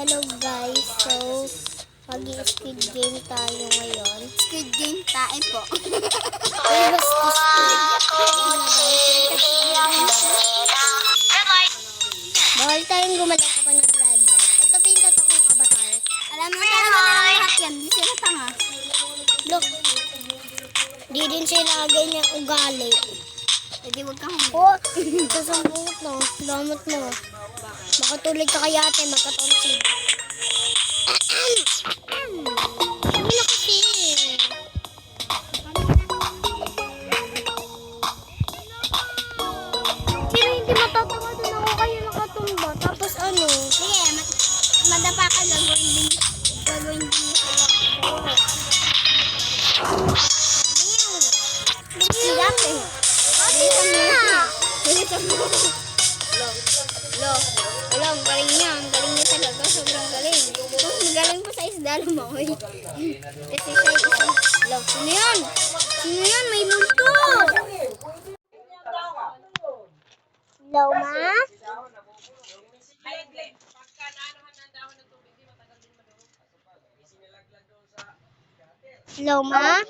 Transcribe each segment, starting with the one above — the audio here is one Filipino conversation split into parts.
Hello guys, so mag-i-squid game tayo ngayon. Squid game tae po. Ay, basta bawal tayong gumalaw kapag nag-graduate. Ito pinto kong avatar. Alam mo talaga na lahat yan. Di sila tanga. Look, di din sila ganyan ugali. Hindi wag kang humili. Oh, sasambungot no, damot mo. Makatulog ka kaya ate, magkatonsid. Ano na kasi? Pero hindi matatawa doon ako kayo nakatumba. Tapos ano? Sige, madapa ka. Gagawin din sila. Sigat eh. Bilisan mo. Lo, ang galing niya. Ang galing niya talaga. Sobrang galing. Magaling pa sa isda, lumakoy. Kasi siya isang... Lo, sino yan? Sino yan? May multo! Hello, ma? Hello, ma?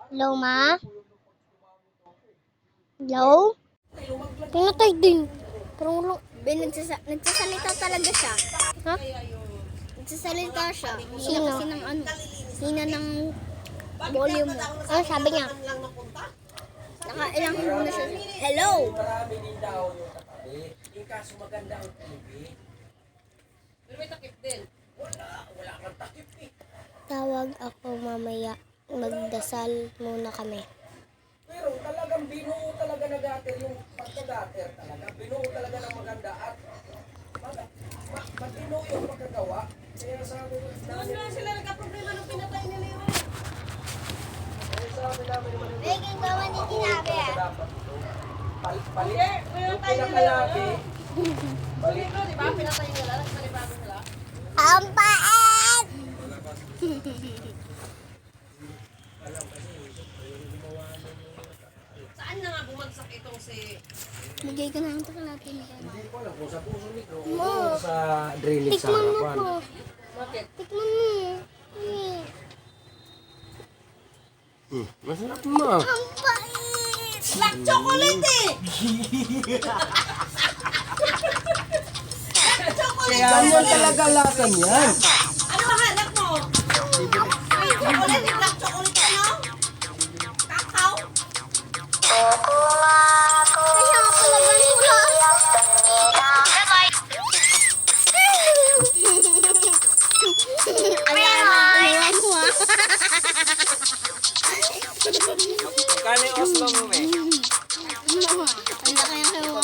Hello, ma? Hello? Pinatay din. Pero wala. Nagsasalita talaga siya. Ha? Nagsasalita siya. Hina Sino? kasi ng ano. Hina ng volume mo. Ano sabi niya? Nakailang muna siya. Hello! Marami din daw yung katabi. Yung kaso maganda ang TV. Pero may takip din. Wala kang takip eh. Tawag ako mamaya. Magdasal muna kami. Pero talagang binuo talaga na gater yung pagka-gater talaga. Binuo talaga ng maganda at matino yung pagkagawa. Kaya sabi ko, doon nga sila nagka-problema nung pinatay nila yun. Kaya sabi namin naman yung Bigyan gawa ni Tinabe ah. dapat ito. Palit. Yung pinakalaki. Palit. Di ba? Pinatay nila. Nagpanibago nila. Ang pait! Saan na nga bumagsak itong si... Bigay ka na ang takalati niya. Hindi ko alam kung sa puso nito. Mo. Sa drilling sa Tikman mo harapan. po. Bakit? Tikman mo. Masarap ma. Ang pait! Black chocolate eh! Kaya yan talaga lasa niyan. Ano hanap mo? Chocolate, black chocolate ano? Kakao? Kaya nga pala ganito. Ayan mo ah. Kani Oslo mo eh. Ang laki ang kayo mo.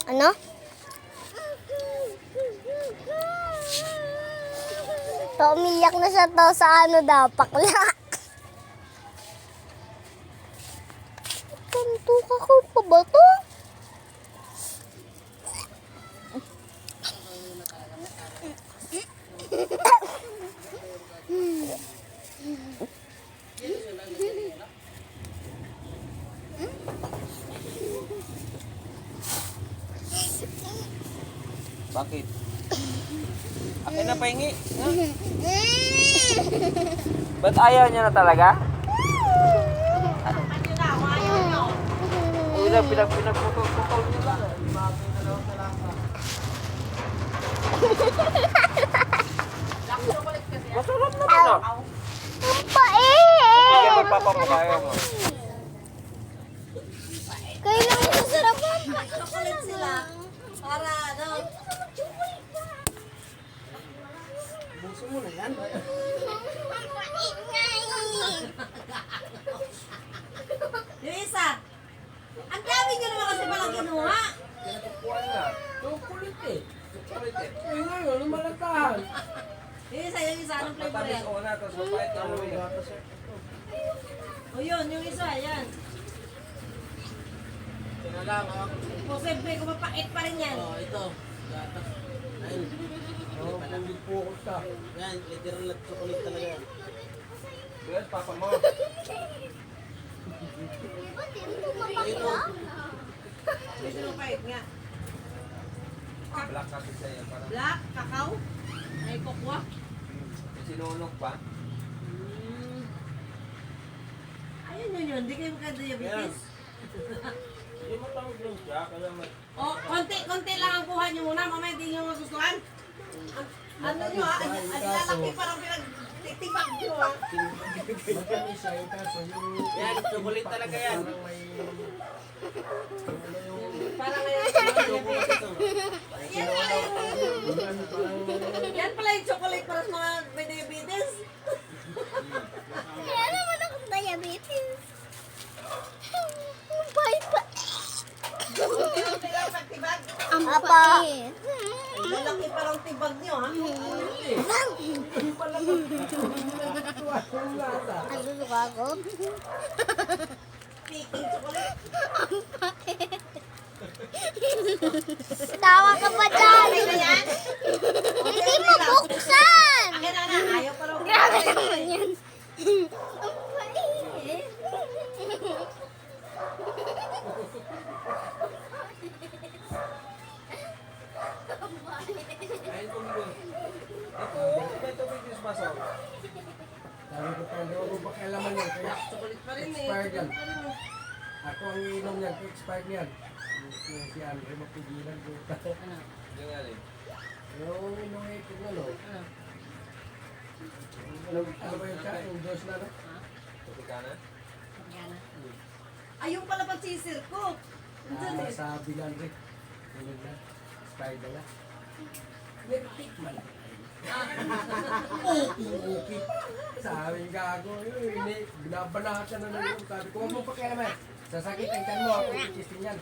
Ano? So, umiyak na siya to sa ano daw, pakla. Kanto ka ko pa ba to? Bakit? Akin na pahingi. Ha? Ba't ayaw niya na talaga? Uy, pinagputol niyo lang. Masarap naman ah. Ang pait! papa mo, kaya mo. Kailangan sa sarapan. Chocolate sila. Para ano. Buso mo na yan. Yung isa. Ang dami nyo naman kasi palang kinuha. Pinatupuan na. Chocolate eh. Chocolate eh. Uy ngayon, lumalatahan. Yung isa, anong flavor Matamis yan? o na, tapos mapait na mo yun. O yun, yung isa, yan. Ito na lang, ah. Posible, kung mapait pa rin yan. Ito, gatas. Ayun. Oh, hindi po ko sa. Yan, literal na chocolate talaga yan. Yan, papa mo. Ito yung pait nga. Black kasi sa'yo. Parang Black, kakao, ay kokwa. sinunog pa. Ayun yun, di kayo magka-diabetes. Hindi matawag lang siya, kaya may... O, konti lang ang kuha nyo muna, mamaya hindi nyo magustuhan. Ano nyo ha, ang lalaki parang pinagtitibag nyo ha. Matamis siya yung kaso, yung... Yan, chocolate talaga yan. Parang may... Parang ngayon, Chocolate ito. yan pala yung chocolate para sa mga may diabetes. Kaya naman akong diabetes. Ang bait pa. Pagtibag, Ang pait. lalaki parang tibag nyo ha. Ang susuka ko. Speaking chocolate. Tawa ka pa dyan. Ano yan? Hindi mo buksan. Akin na, ayaw pa raw. Grabe naman yan. Ang bait. Ayun kung yun. Ito, may tubig yung baso. Sabi ko pa, hindi ko ba kailaman yan, kaya Chocolate pa rin eh. expired yan. Ako ang iinom yan, expired yan. Yung si Andre, mapigilan ko. Yung alin? Yung inom ito nga, no? Ano ba yun siya? Yung dose na, no? Tubig ka na? Ayun pala pagsisir ko. Sa bilan rin. Yung na, expired na. Nag-tick man. Okay. Sabi ng gago, yun, binabanatan na lang. Sabi ko, huwag mo pakialaman. Sasakit ang tiyan mo, ako itisting yan.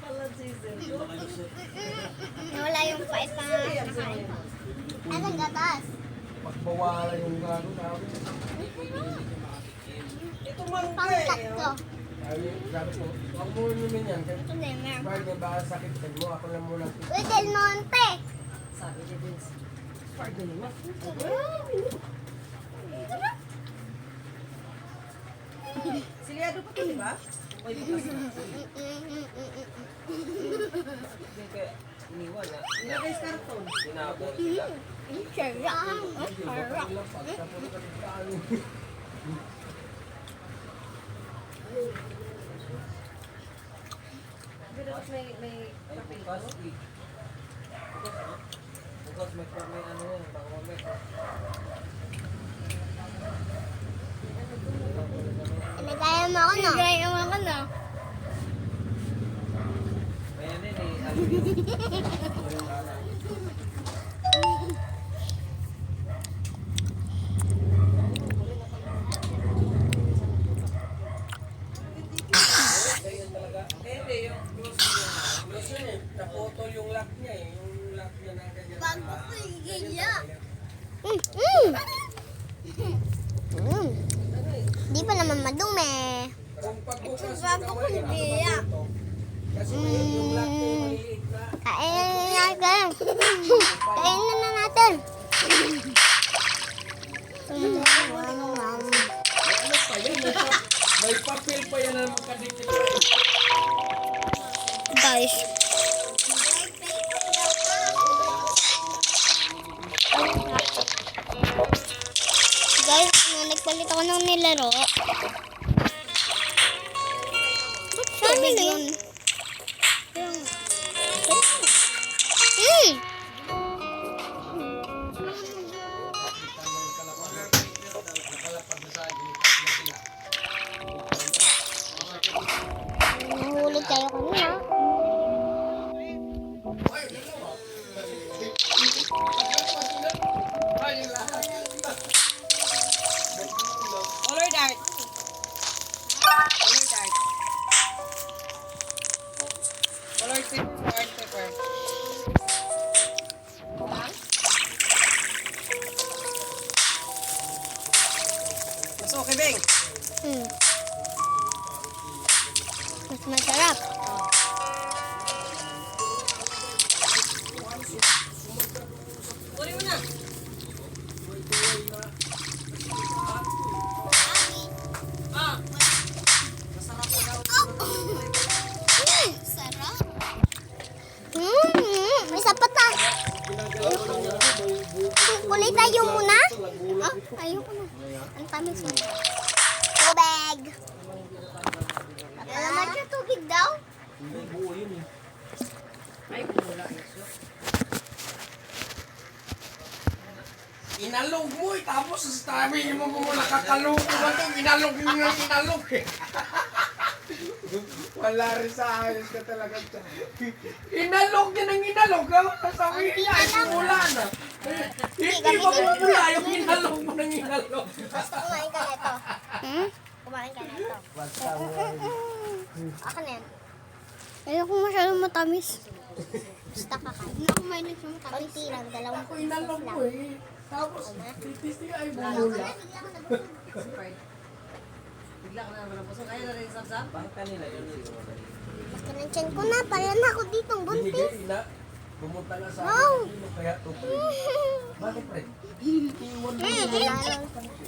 Pala sisir ko. Nawala yung pait pa nga nakain. Anong gatas? Pagbawalan yung gago, sabi. Ito mangga Pangkat eh. ko. Sabi ko, huwag mo inumin yan. Kasi Ito na yung meron. bakit may baka sakit tiyan mo, ako lang muna. Uy, Del Monte. Sabi ni Vince. Pardon naman. Silyado pa to, di ba? Oy, bukas na. Hindi kaya, iniwan na. Ilagay sa karton. Tinapon sila. Ang sarap. Ang sarap. Pagkapon ka ng kaan. Pero may papel Bukas, ko. bukas may ano yan, baka mamay. Nagaya mo ako, no? Nagaya mo ako, no? May ano yun eh, ano yun. Hindi, yung close yun eh. Naputol yung lock niya eh. Yung lock niya na ganyan. Bago ko higilya. Di pa naman madumi. Kung pagbukas Bago ko higilya. kasi may yung lock niya yung maliliit na. Kainin na natin. Kainin na natin. Ano pa yan? May papel pa yan na makadikit. Guys. Guys, nagpalit ako ng nilaro. Saan yun? Okay, Beng. Mas masarap. Kunin mo na. Ah. Sarap. Isa pa ta. Kulay tayo muna. Ayoko na. Ang tamis mo. Tubig. Alaman siya tubig daw? Inalog mo tapos sabi mo nakakalog mo ba ito? Inalog mo yung inalog eh. Wala rin sa ayos ka talaga. Inalog yan ang inalog. Sabi niya, ay pumula na. Hindi ba pumula yung inalog mo ng inalog? Kumain ka nito. Kumain ka nito. Ako na yan. Ayoko masyadong matamis. Basta kakain. Hindi ako may nagsumatamis. Konti lang, dalawang Ako inalog mo eh. Tapos, titis niya ay bumula. Bakit kanila yun? Basta ng tiyan ko na, pala na ako ditong buntis. Binigay na. Pumunta na sa Wow. akin. Kaya tupin. Bakit pre?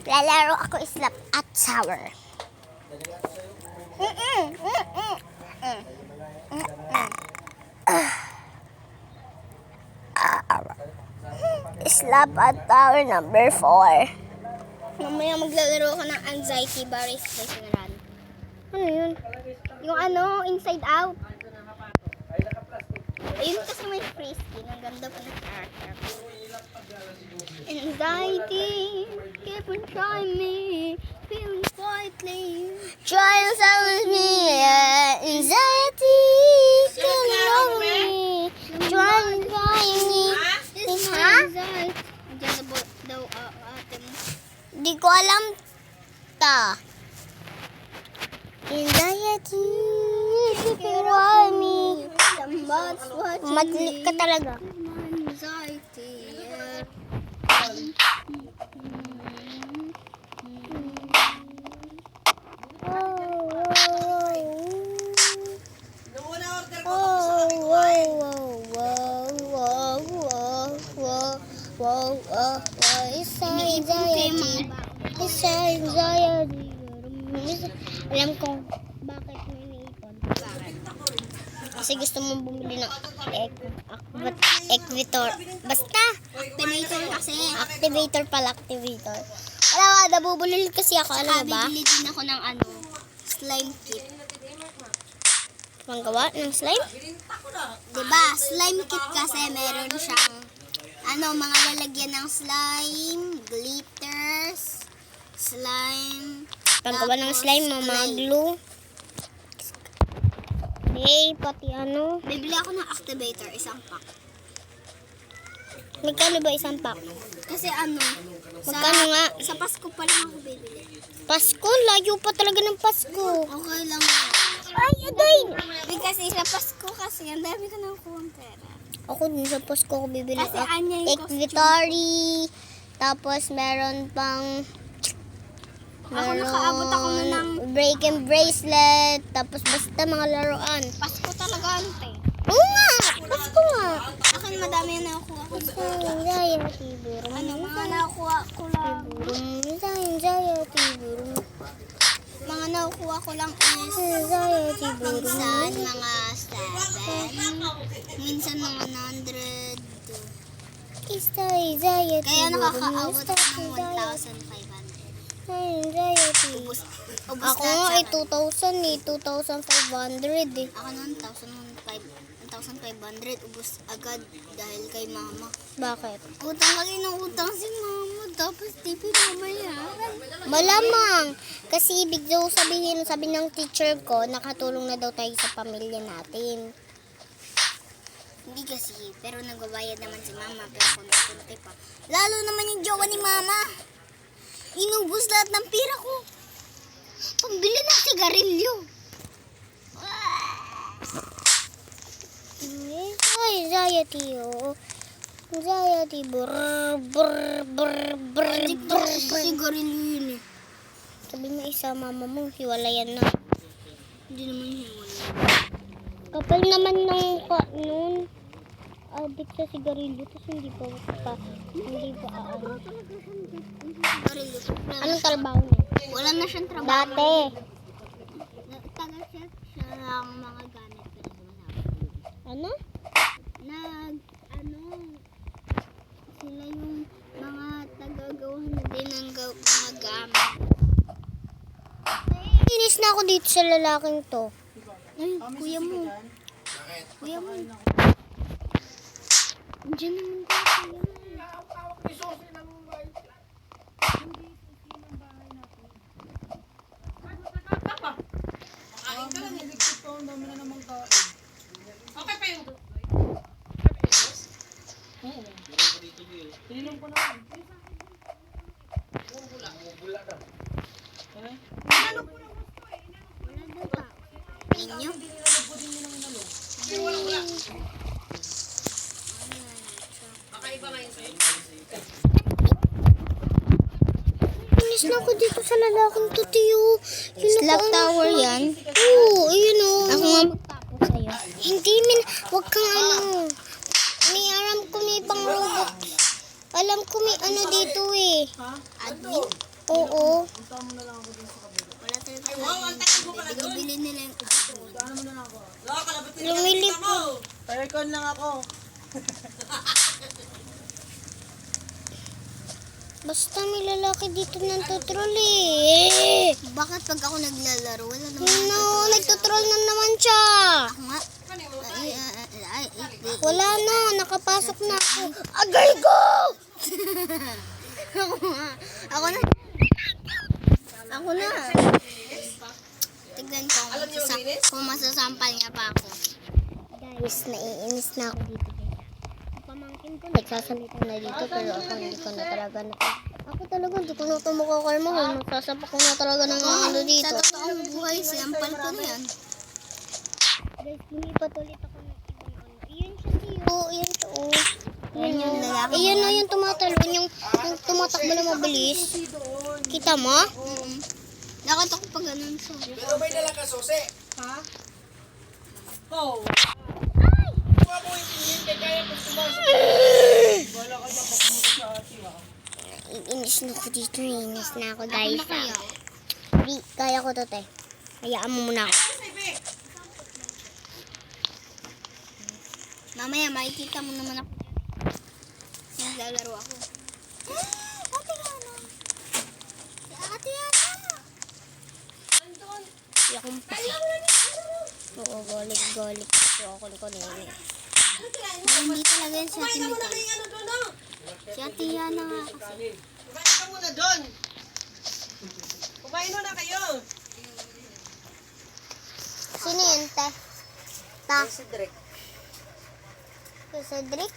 Lalaro ako slap at sour. Slap at sour number 4. Mamaya maglalaro ako ng anxiety berries restaurant. Ano yun? Yung ano, inside out. Ayun kasi may frisky. Ang ganda po ng character. Anxiety, keep on trying me, feeling quietly. Try and silence me, anxiety, killing over me. Try and find me. It's Ha? anxiety. Diyan na ba daw ate mo? Di ko alam ta. Anxiety, keeping on me. Somebody's watching Madlik ka talaga. my anxiety. Alam ko bakit may naipon. Kasi gusto mong bumili ng Equitor. Basta, Activator kasi. activator pala, activator. Wala, nabubulil kasi ako. Alam mo ba? Bibili din ako ng ano, slime kit. Manggawa ng slime? Diba? Slime kit kasi meron siyang mga lalagyan ng slime, glitters, slime. Panggawa ng slime, mga glue. Hey, pati ano. Bibili ako ng activator, isang pack. Magkano ba isang pack? Kasi Magkano nga? Sa Pasko pa lang ako bibili. Pasko, layo pa talaga ng Pasko. Okay lang yan. Ay, aday! Kasi sa Pasko kasi, ang dami ko nakuha ng pera. Ako din sa Pasko ko bibili. Kasi anya yung Equitory. Tapos meron pang Ako nakaabot ako na ng break and bracelet. Tapos basta mga laruan. Pasko talaga ante. Oo nga! Pasko nga! Akin madami na nakuha ko. Jaya, tiburo. Mga nakuha ko lang. Jaya, tiburo. Mga nakuha ko lang is Jaya, tiburo. minsan mga 7. Minsan mga 100. Jaya, Kaya tiburo. nakakaabot ako ng 1,500. Jaya, tiburo. Ubus Ako nga ay 2,000 eh. 2,500 eh. Ako noon 1,500 ubos agad dahil kay mama. Bakit? Utang lagi ng utang si mama tapos di pinabayaran. Malamang. Kasi ibig daw sabihin, sabi ng teacher ko, nakatulong na daw tayo sa pamilya natin. Hindi kasi, pero nagbabayad naman si mama pero konti-konti pa. Lalo naman yung jowa ni mama. Inubos lahat ng pira ko. Pambili ng sigarilyo. Anxiety, oh. Anxiety, brr, brr, brr, brr, Hindi brr, pa kasi brr. sigarilyo yun eh. sabi mo isa mama mo, hiwalayan na. Hindi naman hiwalay. Kapal naman ng nun. Adik sa sigarilyo, tapos hindi pa ano. Barilo. Anong trabaho niya? Wala na siyang trabaho. Dati. Taga-chef siya ng mga gamit ko na sumasabi. Ano? Sila yung mga tagagawa na din ng mga gamit. Inis na ako dito sa lalaking to. Ay, kuya mo. Kuya mo. Diyan naman ko kuya. Makain ka lang, niligpit ko. Ang dami na namang kain. Okay pa yung... Tinilong ko naman. Bula na. Wala daw pa. Ninyo? Kakaiba nga yun sa'yo. Inis na ako dito sa lalaking to, tiyo. Slap tower yan? Oo, ayun o. Ako nga magtapos sa'yo. Hindi min, wag kang ano. May alam ko may pang robot. Alam ko may ano dito eh. Admin? Oo. Wala talaga. Bili nila yung upuan. Lumilip. Aircon lang ako. Basta may lalaki dito ng tutrol eh. Bakit pag ako naglalaro, wala naman. No, nagtutrol na naman siya. Ako nga. Wala na, nakapasok na ako. Agay ko! Ako na. Ako na. Tignan ko kung masasampal niya pa ako. Guys, naiinis na ako dito. Pamangkin ko, nagsasalita na dito pero ako hindi ko na talaga na. Ako talaga, hindi ko na ito makakalma. Magsasapak ko na talaga ng mga ano dito. Sa totoong buhay, sinampal ko na yan. Guys, lumipat ulit ako ng ibang ano. Iyan siya tiyo, iyan siya oh. Yan yung lalaki. Iyan o yung tumatalon, yung tumatakbo na mabilis. Kita mo? Lakad ako pag ganun sa. Pero may dala ka susi. Oh. Kuha mo yung tingin kay kaya kung sumasok. Wala ka dyan, pagkamuto sa ati ha. Iinis na ako dito, iinis na ako Ako guys. na kaya. Di, kaya ko to te. Hayaan mo muna ako. Mamaya, makikita mo naman ako. Naglalaro ako. Ate Yana. Ate Yana. Hindi akong pake. Oo, golik-golik. So, ako kanina. Hindi talaga yan si Ate Nicole. Si Ate Yana nga kasi. Kumain ka muna doon. Kumain muna kayo. Sino yun, te? Ta? Si Drake. Si Cedric?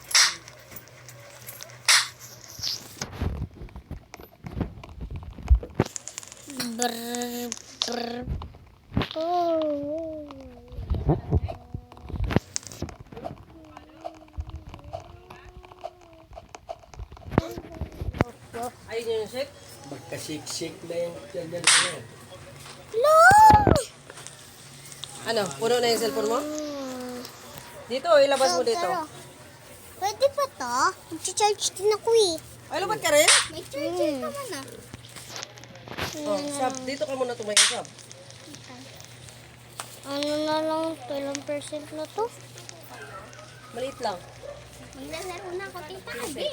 Brr, brr. Oh. Ayun yung shake. Magka-shake-shake na yung dyan na. Lo! Ano? Puno na yung cellphone mo? Dito, ilabas mo dito. Pero, pwede pa to? Mag-charge din ako eh. Ay, lubat ka rin? May charger ka man ah. Oh, Sab, dito ka muna tumayo, Sab. Ano na lang, ilang percent na to? Maliit lang. Maglalaro na ako, tita. Abi.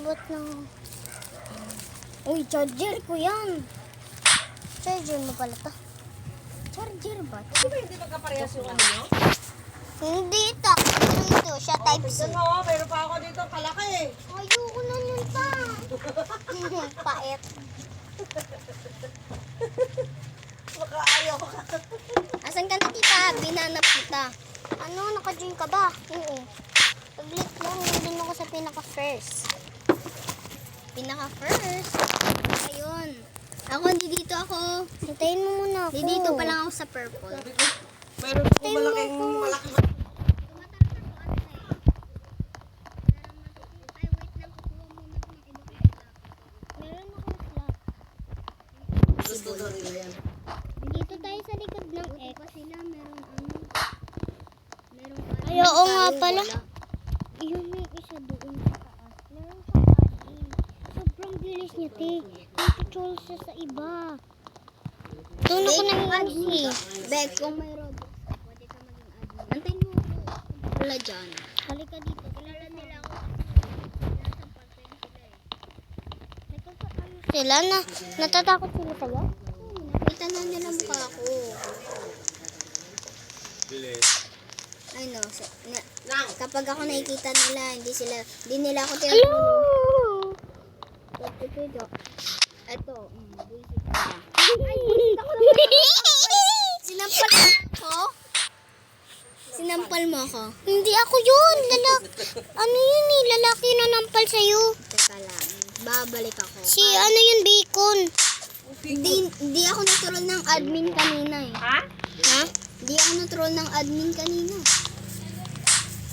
Ba't na? Uy, charger ko yan. Charger mo pala to. Charger ba? Di ba hindi magkaparehas yung ano nyo? Hindi, ito. Ito, siya type C. Ito nga, meron pa ako dito, kalaki eh. Ayoko na yun pa. Pait. Baka ayaw ka. Asan ka na, tita? Binanap kita. Ano, naka-join ka ba? Oo. Paglit lang, nandun ako sa pinaka-first. Pinaka-first. Ayun. Ako, hindi dito ako. Hintayin mo muna ako. Hindi dito pa lang ako sa purple. Meron po malaking, malaki. Meron akong slot. Gusto doon nga pala. Yun may isa doon sa taas. Meron siyang admin. Sobrang bilis niya, te. Nag-troll siya sa iba. Doon ako nangyari. Bek, kung may Robux, pwede ka maging admin. Antayin mo ako. Wala dyan. Halika dito. Kilala nila ako. Sila na. Natatakot sila sa'yo? Nakita na nila mukha ako. Ay no, kapag ako nakikita nila, hindi nila ako Hello! tinatawag. Ito, buisit ka. Sinampal mo ako? Hindi ako yun. Ano yun eh? Lalaki na nampal sa'yo. Teka lang, babalik ako. Si ano yun, bacon. Hindi ako na-troll ng admin kanina eh. Ha? Hindi ako na-troll ng admin kanina.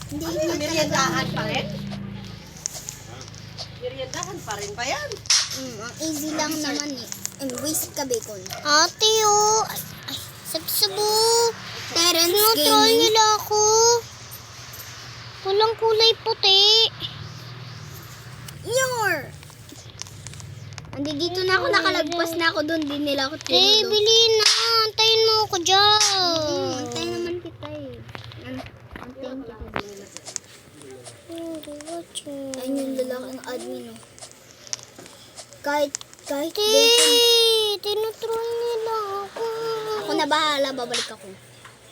Hindi niya talaga. Meriendahan pa rin? Meriendahan pa rin ba yan? Ang easy lang naman eh. Waste ka, bacon. Ate oh. Ay, sabi-sabo. Terence Troll Gaming. nila ako. Walang kulay puti. Andi dito na ako, nakalagpas na ako doon. Di nila ako Eh, tinulog. bili na. Antayin mo ako dyan. Antay naman kita eh. Antayin kita din. Ayun yung lalaking admin oh. Kahit Te, bacon. tinutroll nila ako. Ako na bahala, babalik ako.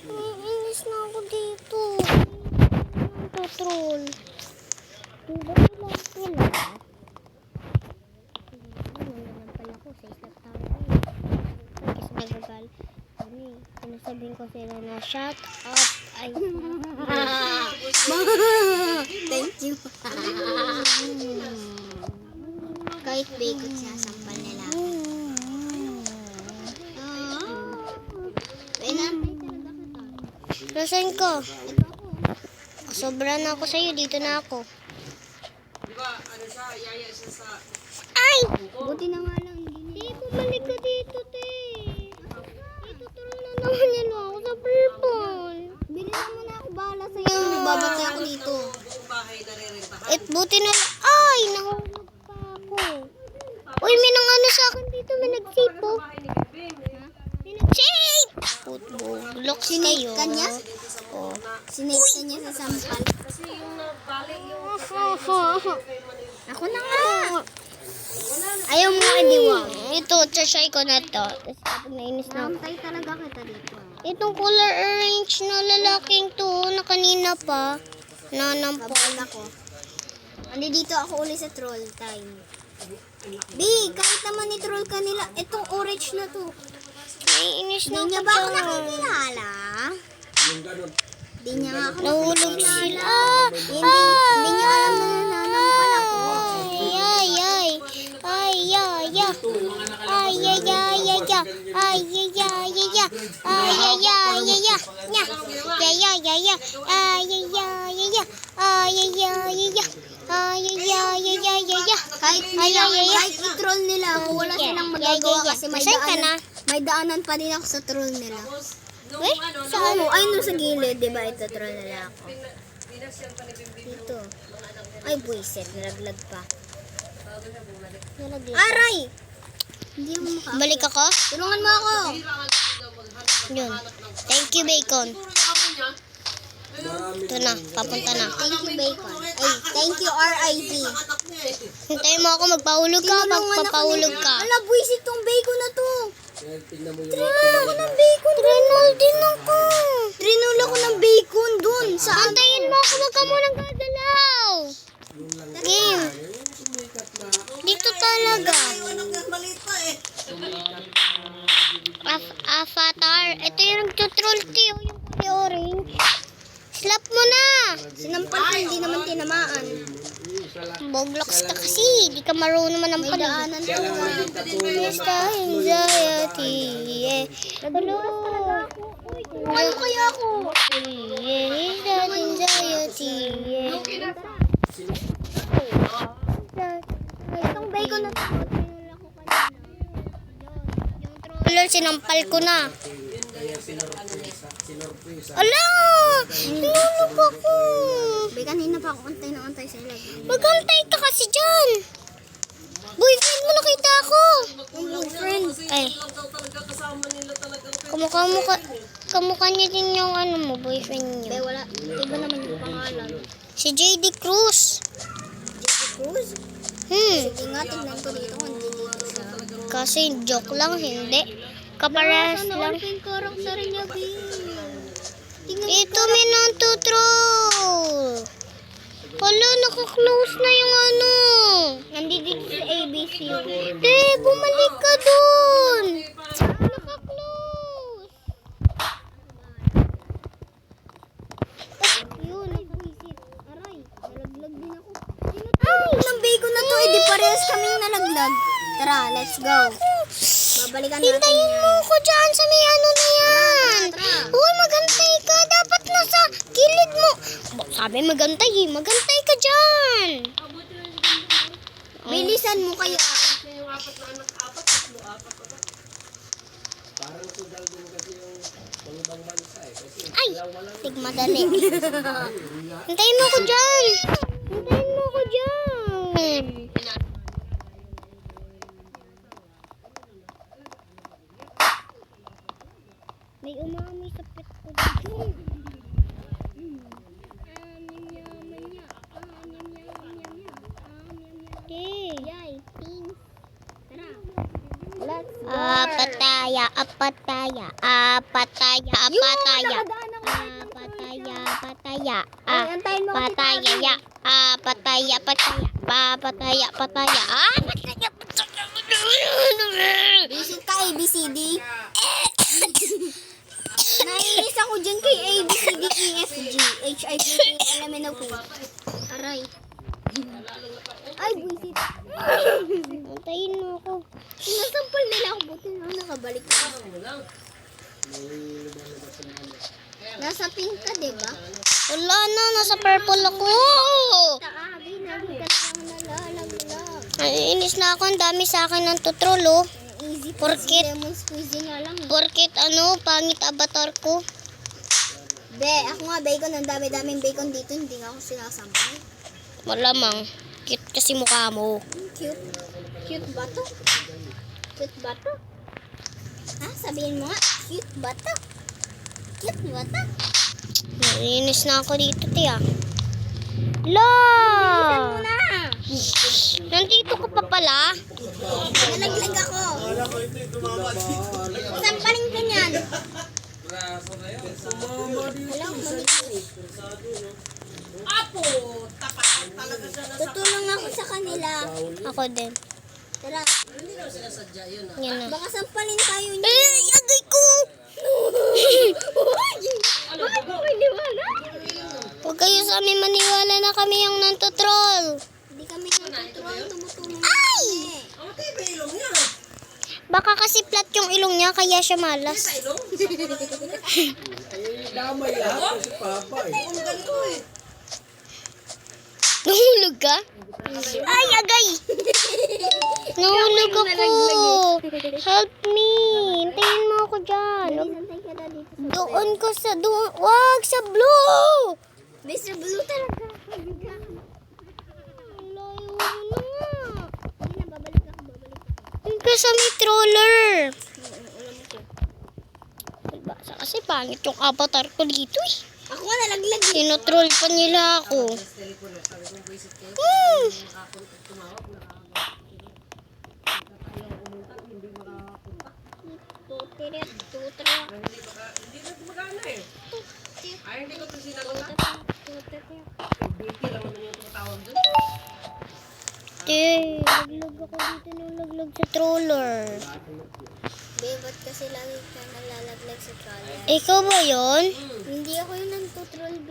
Inis na ako dito. Tutrol. Diba nila sila? Nanalang pala ko sa isang tao eh. Kasi nagagal. Ano eh, sinasabihin ko sila na shut up. Ay, Thank you. Kahit bacon sinasampal nila ako. Pinantay talaga kita. nasan ko? Sobra na ako sa'yo. Dito na ako. Ay! Buti na nga lang, hindi Te, bumalik ka dito, te. Itutroll na naman yan ako sa purple. Bilisan mo na ako, bahala sa'yo. Babantay ako dito. Eh, buti na lang. Ay, nahulog pa ako. Uy, may nangano sa akin dito. May nagsipo. May nag-shape! Blocks kayo. Sinake ka niya? Oh. Sinake ka niya sa sampal. Ako na nga. Ayaw mo kadiwag. Ito, try ko na to. Tapos kapag nainis na ako. Naantay talaga kita dito. Itong color orange na lalaking to, na kanina pa. Nanampal. Babalik ako. Andi dito ako uli sa troll time. B, kahit naman ni-troll ka nila, itong orange na to. Naiinis na Hindi niya ako ba ako dyan. nakikilala? Yung ganun. Hindi niya nga ako Nahulog nakikilala. sila. Hindi niya alam na nananampal ako. Ay, ay, ay. Ay, ay, ay. Ay, ay, ay, ay, ay. Ay, ay, ay, ay, ay. Ay, ay, ay, ay, ay. Nya. Ay, ay, ay, ay. Ay, ay, ay, ay, ay. Ay, ay, ay, ay, ay. Ay, ay, ay, ay, ay, ay. Kahit i-troll nila ako, wala silang magagawa kasi Nasaan ka na? may daanan pa din ako sa troll nila. Eh, Saan mo? Ay, no, sa gilid, di ba? Ito troll nila ako. Dito. Ay, buisit. Nalaglag pa. Aray! Hindi mo mukha. balik ako? Tulungan mo ako. Yun. Thank you, Bacon. Marami Ito na, papunta na. Thank you, Bacon. Ay, thank you, RIP. Hintayin mo ako, magpahulog ka, magpapahulog ka. Ala, buisit tong bacon na to. Kaya tingnan mo yung Ako ng bacon. Trinol din ako. Trinol ako ng bacon dun. Saan? Antayin mo ako, wag ka munang gagalaw. Game. Dito talaga. Avatar. Ito yung nagtutroll tiyo, yung kulay orange. Slap mo na. Sinampal ko, hindi naman tinamaan. Boglox ka kasi. Di ka marunong naman ng May palig. daanan ko. Basta anxiety. Hello. Ano kaya ako? Is that anxiety? Itong bacon na to. Trinol ako kanina. Lol, sinampal ko na. kaya sinarap ko isa. Sinurpresa. Ala! Nilunok ako! Be, kanina pa ako antay na antay sa ilag. Magantay ka kasi dyan! Boyfriend mo nakita ako! Boyfriend. Ay. Kamukha niya din yung ano mo, boyfriend Be, niyo. wala. Iba naman yung pangalan. Si JD Cruz. Cruz? Sige nga, tignan ko dito kung hindi dito siya. Kasi joke lang, hindi. Kaparehas lang. Yung character niya, Be. Ito, may nantutrol. Hala, naka-close na yung ano. Nandito sa ABC. Bumalik ka dun. Naka-close. Yun, nag-visit. Aray, nalaglag din ako. Ay! Nang bacon na to, edi parehas kaming nalaglag. Tara, let's go. Babalikan natin Hintayin yan. mo ko dyan sa may ano na yan. Tara. Uy, magantay ka. Dapat nasa gilid mo. Sabi magantay eh. Magantay ka dyan. Bilisan mo kaya. Parang sugal din kasi yung pangibang bansa eh. Kasi Ay, tigmadali. Hintayin mo ko dyan. Hintayin mo ko dyan. May umami sa pet ko dito. Yay, pink. Tara. Let's go. Apataya, apataya, apataya, apataya. Nakadaan ako. Apataya, apataya. Ay, antayin mo ako, Apataya, Tita. ya. Apataya, pataya. Apataya, pataya. Apataya, pataya. Visit ka ABCD. Naiinis ako dyan kay ABCD, EFG, HIJ, LMNOP. Aray. Ay, visit. Antayin mo ako. Sinasampal nila ako. Buti na nakabalik ka. Nasa pink ka, diba? Wala na, nasa purple ako. Taagi, nabi ka lang nalalaglag. Naiinis na ako, ang dami sa akin ng tutrol, oh. Easy Porkit. lemon squeezy nga lang. Porkit ano, pangit avatar ko. Be, ako nga bacon. Ang dami-daming bacon dito. Hindi nga ako sinasampal. Malamang, cute kasi mukha mo. Cute. Cute ba to? Cute ba to? Ha? Sabihin mo nga. Cute ba to? Cute ba to? Naiinis na ako dito, tiya. La! Na! Nandito ka pa pala? Nalaglag ako. Sampalin ka niyan. Alam mo, tutulong ako sa kanila. Ako din. Tara, Yan na. baka sampalin tayo niya. Agay ko! Bakit mo iniwala? Huwag kayo sa amin maniwala na kami yung nantotroll. Hindi kami natuturuan, tumutulong. Ay! Baka kasi flat yung ilong niya, kaya siya malas. damay lahat kasi papa eh. Nahulog ka? Ay, agay! Nahulog ako. Help me. Hintayin mo ako dyan. Santay ka na dito. Doon ko sa doon. Wag sa blue! Mr. Blue talaga. Layo mo na nga. Hindi na, babalik ako, babalik ako. Doon ka sa may troller. Alam ko. Basa kasi pangit yung avatar ko dito eh. Ako nga nalaglag. Tinotroll pa nila ako. Tutiriat, tutiriat. Hindi na gumagana eh. Ay, hindi ko ito sinagot. Biki lang naman yung tumatawag doon. Laglag ako dito nung laglag sa troller. Be, ba't kasi lagi ka nalalaglag sa trolley? Ikaw ba yun? Hindi ako yung nagtutroll, B.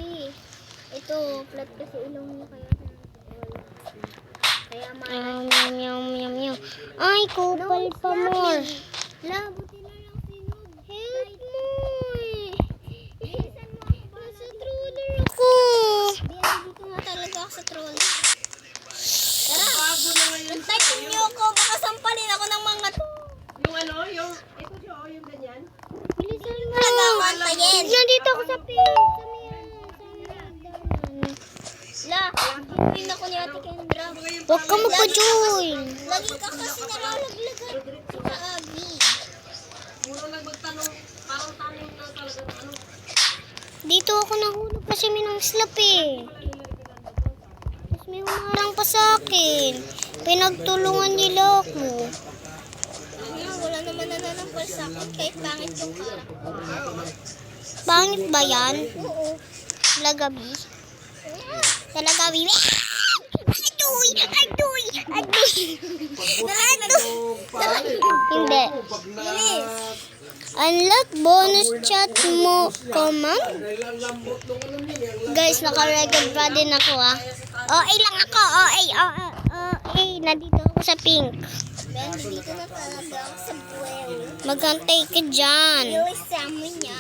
Ito, flat kasi ilong niya kaya siya nagtutroll. Kaya Yum, yum, yum, yum, yum. Ay, kupal pa more. Labuti na lang sinog. Help mo eh. Bilisan mo ako ba? Nasa troller ako. Di, dito nga talaga ako sa trolley. Tara, antayin niyo ako. Baka sampalin ako ng mga to. Yung ano, yung, ito siya, yung ganyan. Bilisan mo. Talaga, papantayin. Nandito ako sa pink. La, join ako ni Ate Kendra. Huwag ka magpa-join. Lagi ka kasi nalalaglagan sa Agi. Dito ako nahulog kasi minang slap eh. Tapos may humarang pa sa akin. Pinagtulungan nila ako. Wala naman nananampal sa akin kahit pangit yung harap ko. Pangit ba yan? Oo. Lagabi? Talagabi? Adoy! Adoy! Adoy! Hindi. Unlock bonus chat mo, command. Guys, naka-record pa din ako ah. OA lang ako, OA. Nandito ako sa pink. Ben, dito na talaga ako sa buwel. Magantay ka dyan. Yung samo niya.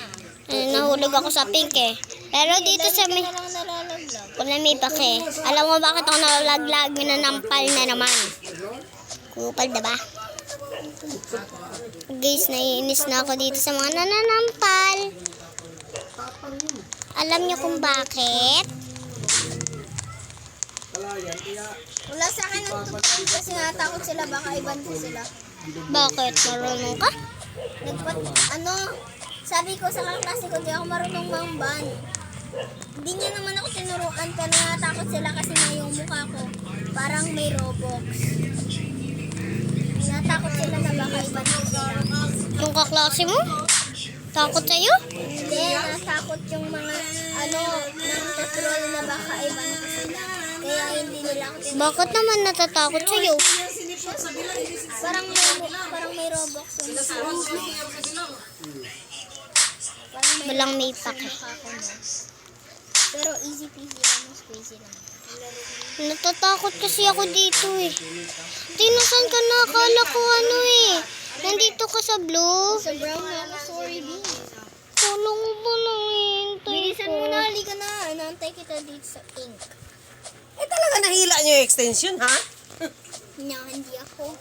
Nahulog ako sa pink eh. Pero dito sa may... Lagi ka na lang nalalaglag. Wala may pake. Alam mo bakit ako nalaglag? Minanampal na naman. Kupal diba? Guys, naiinis na ako dito sa mga nananampal. Alam niyo kung bakit? Wala sa akin ang tutuloy kasi natakot sila. Baka iban ko sila. Bakit? Marunong ka? Sabi ko sa kaklase ko, di ako marunong mamban. Hindi niya naman ako tinuruan pero natakot sila kasi na yung mukha ko parang may Robux. Natakot sila na baka iban ko sila. Yung kaklase mo? Takot sa'yo? Hindi, natakot yung mga nang tatrol na baka iban ko sila. Kaya hindi nila ako tinuruan. Bakit naman natatakot sa'yo? Parang may Robux yung mukha ko. Walang may pake. Pero easy peasy lang, mas crazy lang. Natatakot kasi ako dito eh. Tinasan ka na, akala ko ano eh. Nandito ka sa blue. Sa brown na ako, sorry B. Tulong mo ba lang hintay Bilisan ko? mo na, halika na. Inaantay kita dito sa ink. Eh talaga nahila niyo yung extension, ha? Hindi ako.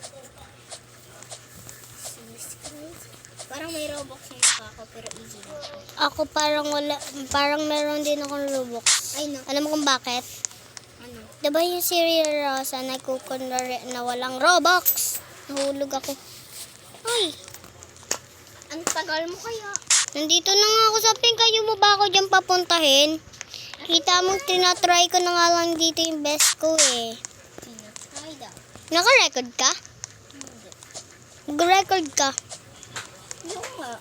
Jesus Christ. Parang may Robux yung mukha ko, pero easy lang. Ako parang wala, parang meron din akong Robux. Ay no, Alam mo kung bakit? ano? Diba yung si Rosa nagkukunwari na walang Robux? Nahulog ako. Ay, Ang tagal mo kaya. nandito na nga ako sa pink. Kayo mo ba ako dyan papuntahin? Kita mo, tinatry ko na nga lang dito yung best ko eh. Tinatry daw. Naka-record ka? Nag-record ka? Yung nga.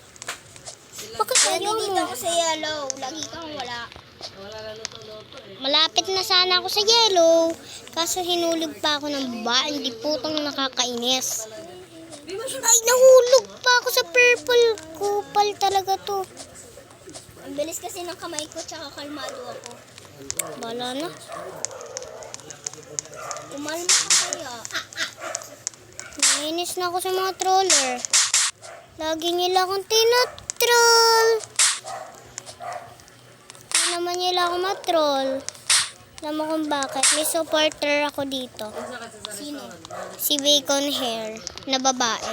Bakit Kaya ayaw dito mo? ako sa yellow. Lagi kang wala. Malapit na sana ako sa yellow. Kaso hinulog pa ako ng ba. Hindi putang nakakainis. Ay, nahulog pa ako sa purple. Kupal talaga to. Ang bilis kasi ng kamay ko, tsaka kalmado ako. Bala na. Umalma ka kaya. Nainis na ako sa mga troller. Lagi nila akong tinatroll. Hindi naman nila ako matroll. Alam mo kung bakit? May supporter ako dito. Sino? Si Bacon Hair na babae.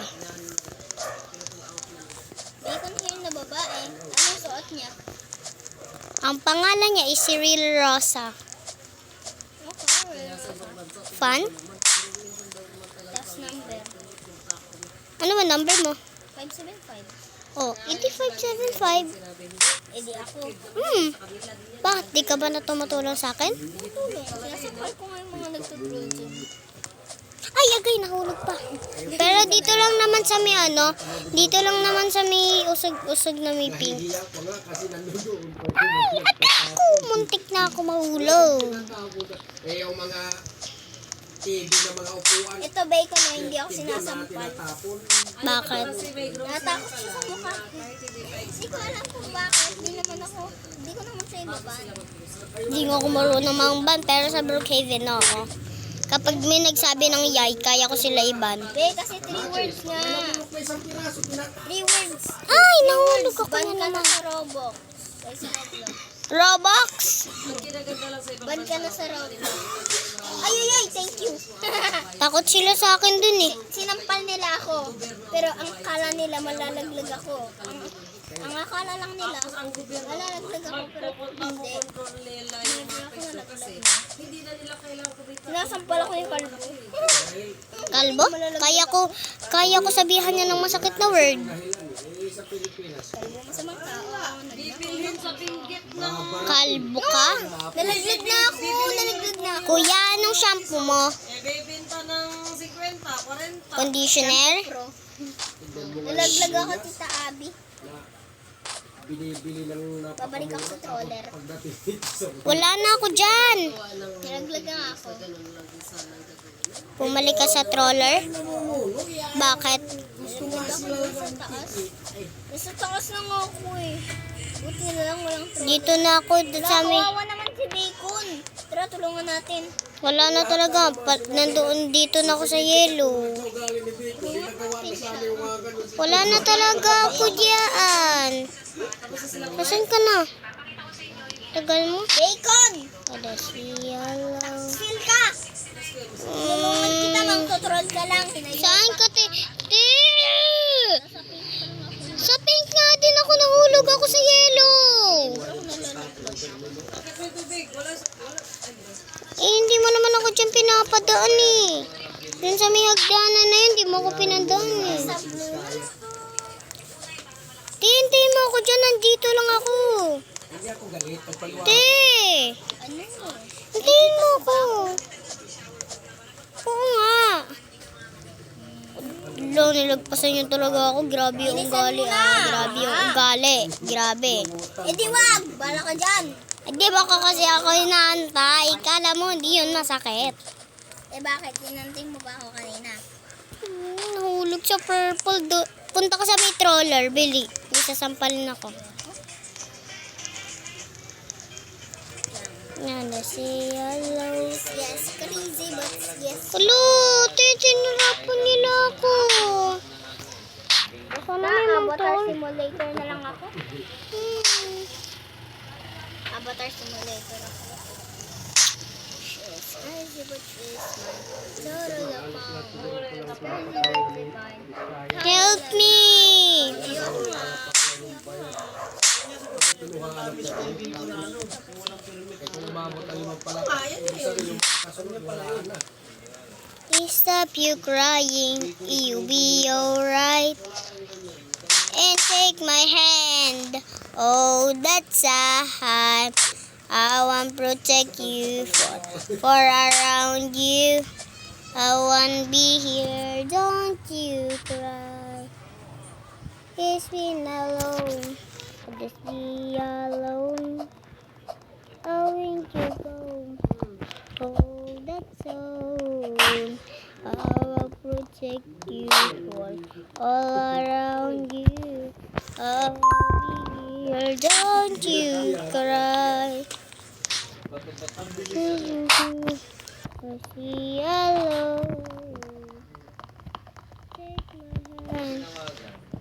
Bacon hair na babae. Anong suot niya? Ang pangalan niya is Cyril Rosa. Okay. Fan? Tapos number. Ano ba number mo? 575. Oh, 8575. Eh di ako. Bakit? Di ka ba na tumutulong sa akin? Tulong. Sinasakal ko nga yung mga nagtutroll dyan. Ay, agay, nahulog pa. Pero dito lang naman sa may dito lang naman sa may usog-usog na may pink. Ay, ako! Muntik na ako mahulog. Eh, yung mga TV na mga upuan, Ito bacon na hindi ako sinasampal. tapon. Bakit? Natakot siya sa mukha ko. Hindi ko alam kung bakit. Hindi ko naman siya ibaban. Hindi nga ako marunong mangban, pero sa Brookhaven ako. Kapag may nagsabi ng yay, kaya ko sila iban. Be, kasi 3 words nga. May isang piraso, 3 words. Ay, nahulog ako Ban na ka na naman. sa Roblox. Ay, sa Roblox. Robux! Ban ka na sa Roblox. Ay, thank you. Takot sila sa akin dun eh. Sinampal nila ako. Pero ang akala nila malalaglag ako. Ang akala lang nila, malalaglag ako pero hindi. Hindi ako nalaglag. Sinasampal ako yung kalbo. Kalbo? Kaya ko sabihan niya ng masakit na word. Sa Pilipinas. Masamang tao. Kalbo ka? Nalaglag na ako. Kuya, anong shampoo mo? Bebenta ng 50, 40. Conditioner? Nalaglag ako, Tita Abby. Binibili lang na Babalik ako sa troller. pagdating dito sa Wala na ako dyan. Nalaglag na ako. Pumalik ka sa troller? Bakit? Nasa taas na nga ako eh. Buti na lang walang troller. Dito na ako sa amin. Kawawa naman si Bacon. Tara, tulungan natin. Wala na talaga. Nandoon dito na ako sa yellow. galing ni Biko, ginagawa na sa amin yung mga ganun. Wala na talaga ako diyan. Nasaan ka na? Tagal mo? Bacon! Ada siya lang. Feel ka! Tulungan kita, mang-tutrol ka lang. Saan ka, te? Sa pink nga din ako nahulog ako sa yellow. Hindi mo naman ako dyan pinapadaan eh. Dun sa may hagdanan na yun, di mo ako pinadaan eh. Hintayin mo ako dyan, nandito lang ako. Hindi ako galit. Pagpaliwanag. Ano? Hintayin mo ako. Oo nga. Lo, nilagpasan niyo talaga ako. Grabe yung ugali ah. Grabe yung ugali. Grabe. Eh di wag! Bala ka dyan! Di ba kasi ako inaantay? Kala mo, hindi yun masakit. Eh bakit? Tinanting mo ba ako kanina? Nahulog sa purple. Punta ka sa may troller, Billy. May sasampalin ako. Yan na si Yellow. Yes, crazy but yes. Hello, sinirapan nila ako. Sana may Avatar motor. Simulator na lang ako. Hmm. Avatar Simulator ako. Yes, crazy but yes. Total divine. Help me! Kung umabot ang limang pala, isa rin yung kasunod, wala na. Stop you crying, you'll be alright. And take my hand, oh that's a hand. I want protect you for around you. I want be here, don't you cry. It's been alone, I'll just be alone. Oh, won't you go? Oh, that's all. I will protect you for all around you. I will be here, don't you cry. I'll be alone. Take my hand.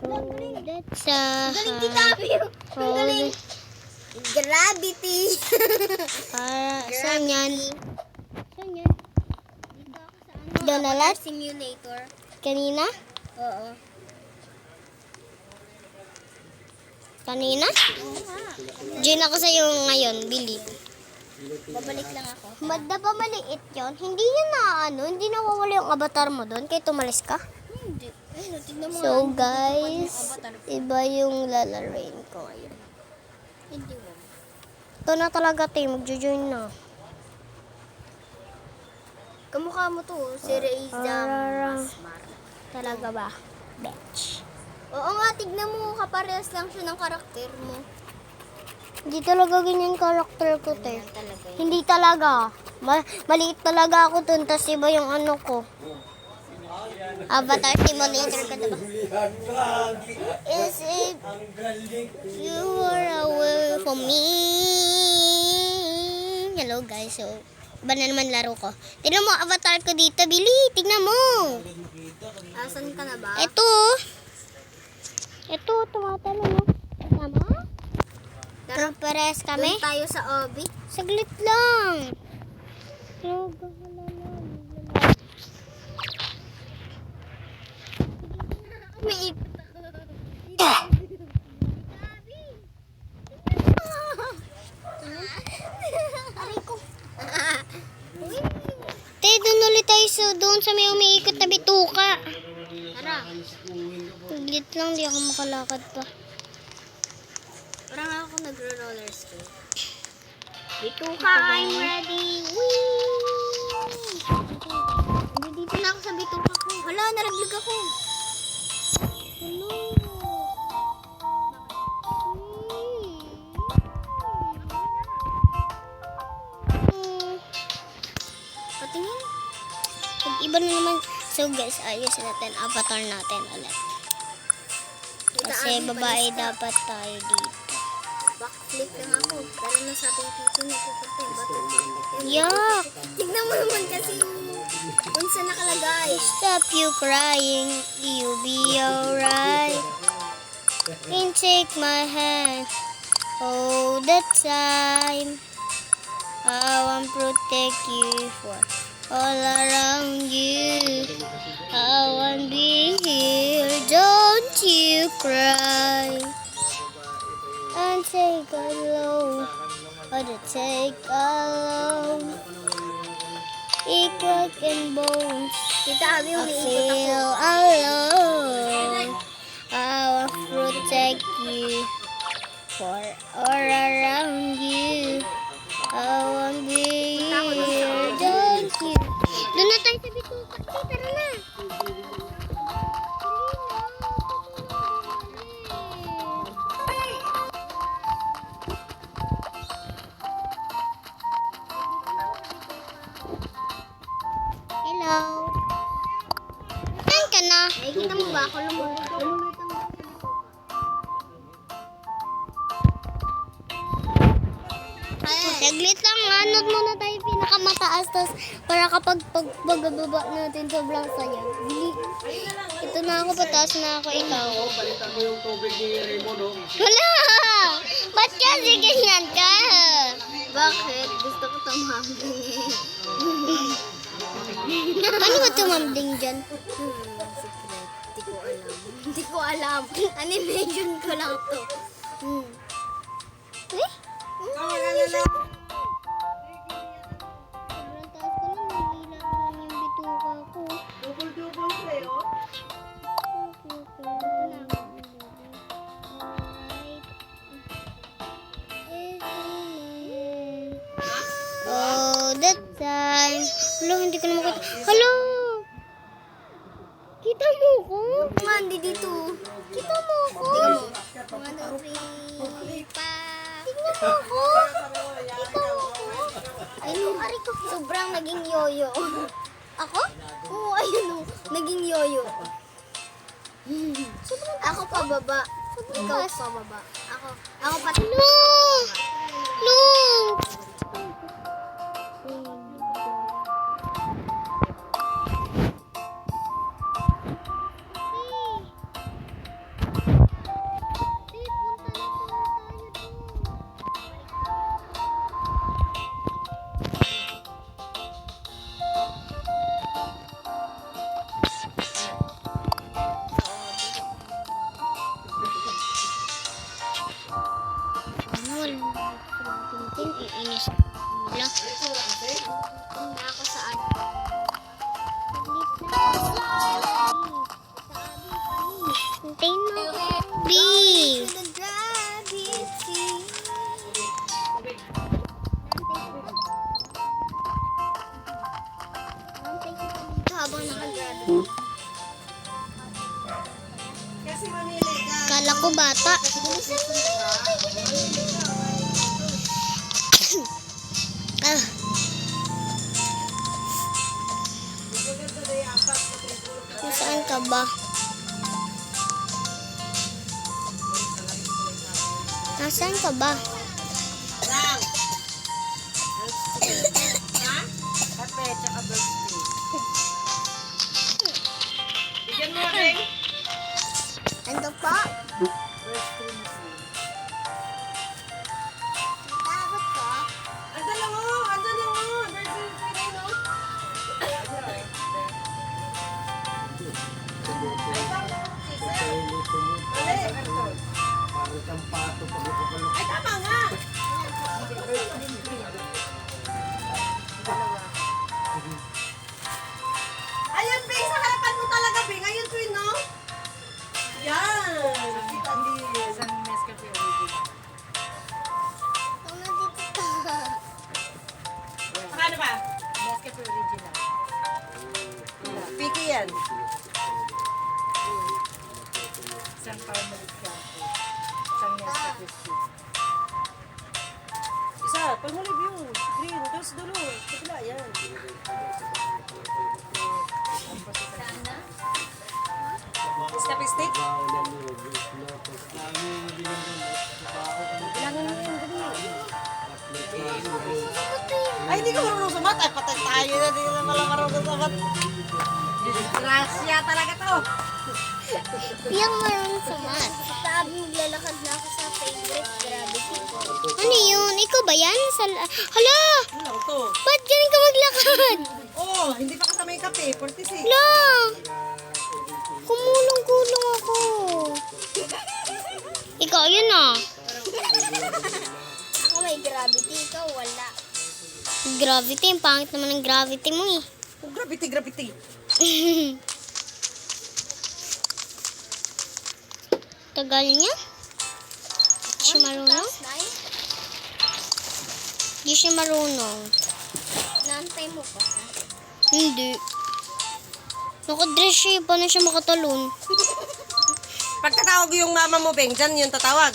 Oh, that's a Galing Tita Abby. Ang galing. Gravity. Saan yan? Saan yan? Dito ako sa ano? Doon na Avatar lahat? Simulator. Kanina? Oo. Kanina? Oo nga. Diyan ako sa'yo ngayon, Billy. Babalik lang ako. Madda pa maliit yun? Hindi yun na hindi nawawala yung avatar mo doon kahit tumalis ka? Hindi. Ayun, tignan mo. So nga. guys, Avatar. iba yung lalaroin ko ngayon. Hindi mo. Ito na talaga tayo, magjo-join na. Kamukha mo to, si Reza Masmar. Talaga ba? Bitch. Oo nga, tignan mo, kaparehas lang siya ng karakter mo. Hindi talaga ganyan karakter ko, te. Yan talaga yun. Hindi talaga. Maliit talaga ako dun, tas iba yung ano ko. Avatar Simulator ka diba? Is it you are away from me? Hello guys, so iba na naman laro ko. Tignan mo avatar ko dito, Billy. Tignan mo. Asan ka na ba? Ito, tumatalon. Tama? Pero pares kami? Doon tayo sa Obi. Saglit lang. Pero bahala na. Umiikot ako. Gabi. Aray ko. Te, doon ulit tayo doon sa may umiikot na bituka. Tara. Saglit lang, di ako makalakad pa. Parang ako nagro-roller skate. Bituka, I'm ready. Whee! Dito na ako sa bituka ko. Wala, naraglag ako. Ano? Patingin. Iba na naman. So guys, ayusin natin avatar natin ulit. Kasi babae dapat tayo dito. Backflip lang ako. Pero nasa ating tito na pupunta yung bato. Yuck! Tignan mo naman kasi kung saan nakalagay. Stop you crying, you'll be alright. And take my hand all the time. I want protect you for all around you. I want be here, don't you cry. And take a low, or to take alone. Ikot and bones. Tita Abby, I umiikot ako. feel alone. I will protect you for all around you. I won't be here, don't you? Doon na tayo sa bituka. Tara na. Hello. Saan ka na? Nakikita mo ba ako lumulutang? Saglit lang, anod muna tayo pinakamataas, tapos para kapag pagbaba natin sobrang saya. Bili. Ito na ako, pataas na ako, ikaw. Balitan mo yung tubig ni Raymond, oh. Wala! Ba't kasi ganyan ka? Bakit? Gusto ko tumambling Ano ba tumambling dyan? Secret. Hindi ko alam. Animation ko lang to. Eh? Sobrang taas ko lang, nahihila naman yung bituka ko. Double-double sa'yo. Oh, that time. Hello, hindi ko na makita. Hello! Kita mo ko? Nga, hindi dito. Kita mo ko? Tingnan mo. 1, 2, 3, pa. Tingnan mo ko? Kita mo ko? Ayun, ari ko. Sobrang naging yoyo. Ako? Oo, ayun o. Naging yoyo. Ako pababa. Ikaw pababa. Ako pati. No! No! Iinis nila. Na ako saan? Hintayin mo ako. B! To the gravity. Ito habang naka-gravity. Kasi mamili ka. Kala ko bata. Ah, nasaan ka ba? Nasaan ka ba? Lang. Ha? Kape, tsaka birthday. Bigyan mo rin. Ando pa? Takot ka? Andan lang mo! Andan lang mo! Birthday pa rin, no? Ay, bakit? yan? Isang caramel shampoo. Isang Nesta Crispy. Isa, panghulib yung green. Tapos dulo. Kapila, yan. Crispy stick? Kailangan mo yan, dali. Ay, hindi ka marunong sumat. Ay, patay tayo na. Hindi na pala marunong sumat. Disgrasya talaga to. Yung marunong sumat. Sabi maglalakad na ako sa favorite gravity ko. Ano yun? Ikaw ba yan? Hala! Ano lang to? Ba't ganun ka maglakad? Oh, hindi pa kasama yung kape. 46. Hala! Kumulong-kulong ako. Ikaw, yun ah. Ako may gravity, ikaw wala. Gravity, ang pangit naman ng gravity mo eh. Oh, gravity. Tagal niya. Di siya marunong. Di siya marunong. Naantay mo pa. Hindi. Nakadress siya, paano siya makatalon? Pagkatawag yung mama mo, Beng, dyan yung tatawag.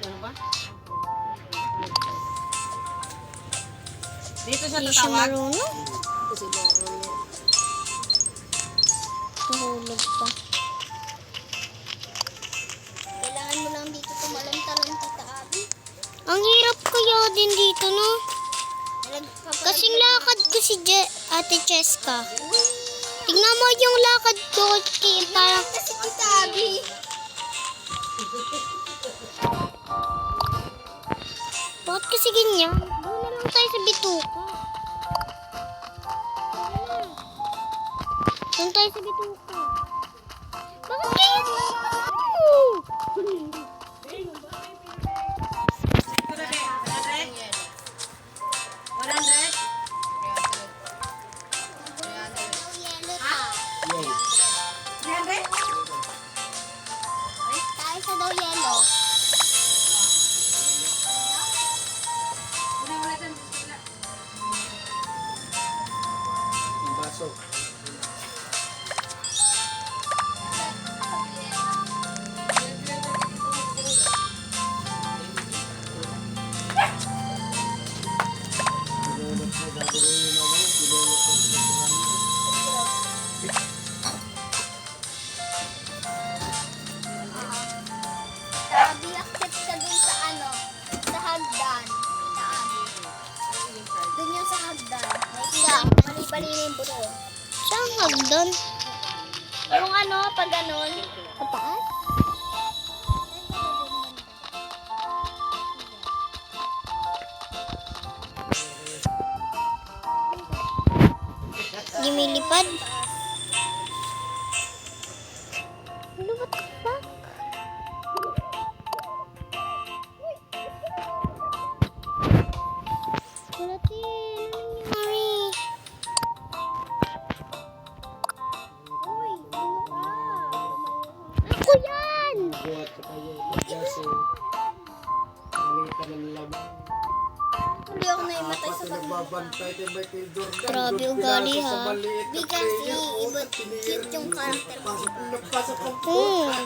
Ano ba? Dito siya Di siya tatawag. marunong. Tuhulog pa. Kailangan mo lang dito tumalon-talon, Tita Abby. Ang hirap kaya din dito, no? Kasing lakad ko si Ate Cheska. Tingnan mo yung lakad ko. Parang Kasi Tita Abby. bakit kasi ganyan? Doon na lang tayo sa bituka. Doon tayo sa bituka. Bakit ganyan? Tayo sa daw yellow. Yung baso. Pinulot mo, gagawin yung mama mo, pinulot mo sa restaurant. Abby, accept ka dun sa ano, sa hagdan. Tita Abby. Dun yung sa hagdan. Mali-bali na yung buto. Saan hagdan? Yung ano, pag ganon. Pataas? Gimilipad? Ano ba ito? Kulati, ano nangyari? Uy, ano ka? Ako yan! Buhat sa kayo, magyaso. Maliit ka ng lamang. Hindi ako naimatay Apat sa na nagbabantay kay Michael Jordan. Grabe Doon ugali, pinasok sa ha? maliit na Because player. iba cute yung karakter mo. Nagpasok ang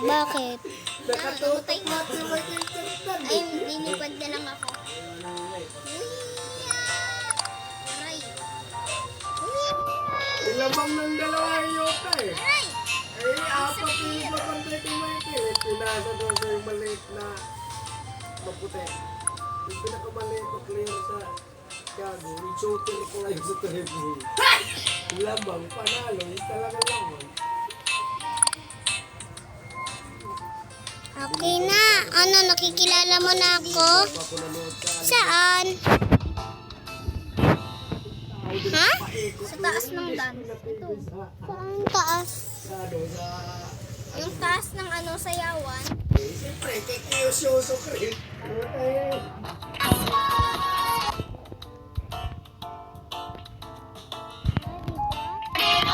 Bakit? nakatutok natin Michael Jordan. Ay, lilipad na lang ako. Aray. Ilamang ng dalawa yung yota eh. Aray. Eh, apat yung nagbabantay kay Michael. Eh, pinasa doon sa yung maliit na maputi. Yung pinakamaliit na player sa Chicago, yung shooter ko lang sa treble. Lamang, panalo, yung talaga lamang. Okay na. Ano, nakikilala mo na ako? Ako nanood sa Saan? Ha? Sa taas ng dance. Ito. Saan taas? sa ano, sa... Yung taas ng ano, sayawan. Eh, siyempre, kay Kiyoshioso ka rin.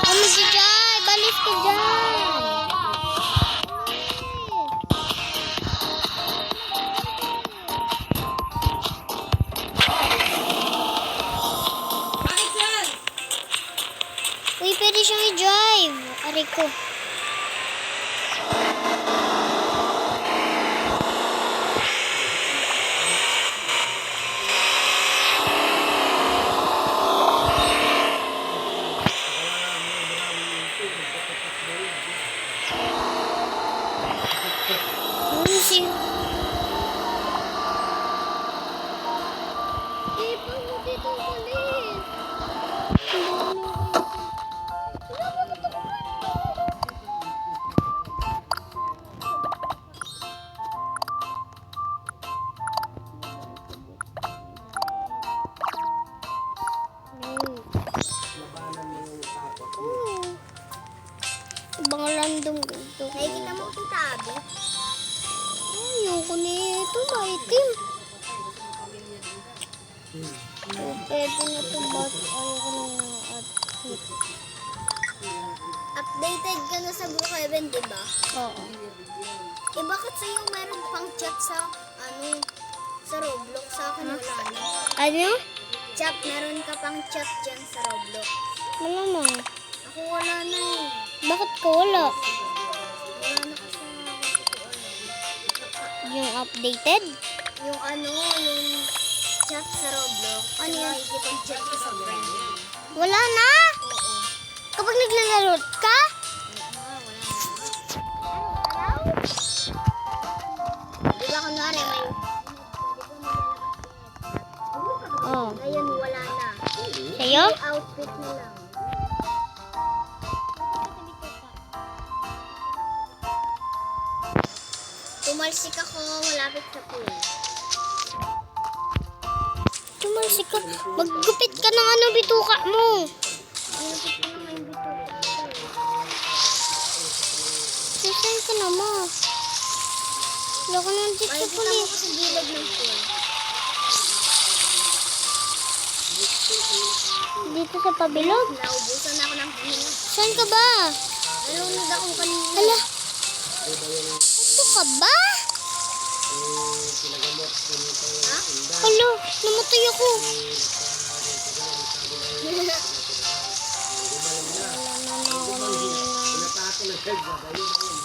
Ano si Jai? Balis ka dyan! Bakit yan? ko. Ano siya? Eh, paano dito ulit? Labanan mo yung takot mo. Ibang random ganito. Nakikita mo Tita Abby? Ayoko nito, maitim. Oh, pwede na ito, but ayoko na at hit. Updated ka na sa Brookhaven, di ba? Oo. Eh bakit sa'yo meron pang chat sa, sa Roblox? Sa akin wala na. Ano? Chat, meron ka pang chat dyan sa Roblox. Malamang. Ako wala na eh. Bakit ka wala? Wala na kasi Yung updated? yung yung chat sa Roblox. Ano yung ikipag-chat ka sa friend? Wala na? Oo. Kapag naglalaro ka? Wala na. Di ba kunwari may... Oo. Ngayon wala na. Sa'yo? May outfit na lang. Tumalsik ako malapit sa pool. Tumalsik ka. Maggupit ka ng bituka mo. Malapit ko na yung bituka. Sasay ka na mo. Wala ka naman dito sa Makikita mo pulis. ko sa gilid ng pool. Dito sa pabilog? Naubusan na ako ng hinga. Saan ka ba? Nalunod ako kanina. Hala. Ito ka ba? Ha? Hala, namatay ako. Pinatake ng head ba? Ayun, ayun.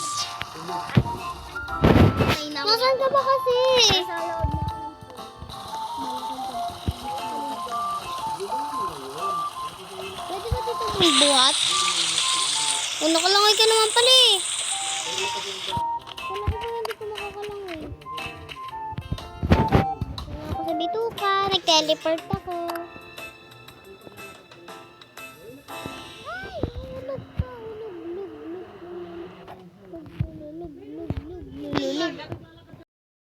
Ay, na ako. Nasaan ka ba kasi? Nasa loob na ako ng Pwede ba dito magbuhat? Una ka langay ka naman pala eh. Wala ka hindi ko makakalangay. Wala ako sa bituka. Nag-teleport ako. Ay, hulog ka. Hulog, lug, lug. Hulog, lug, lug, lug, lug, lug.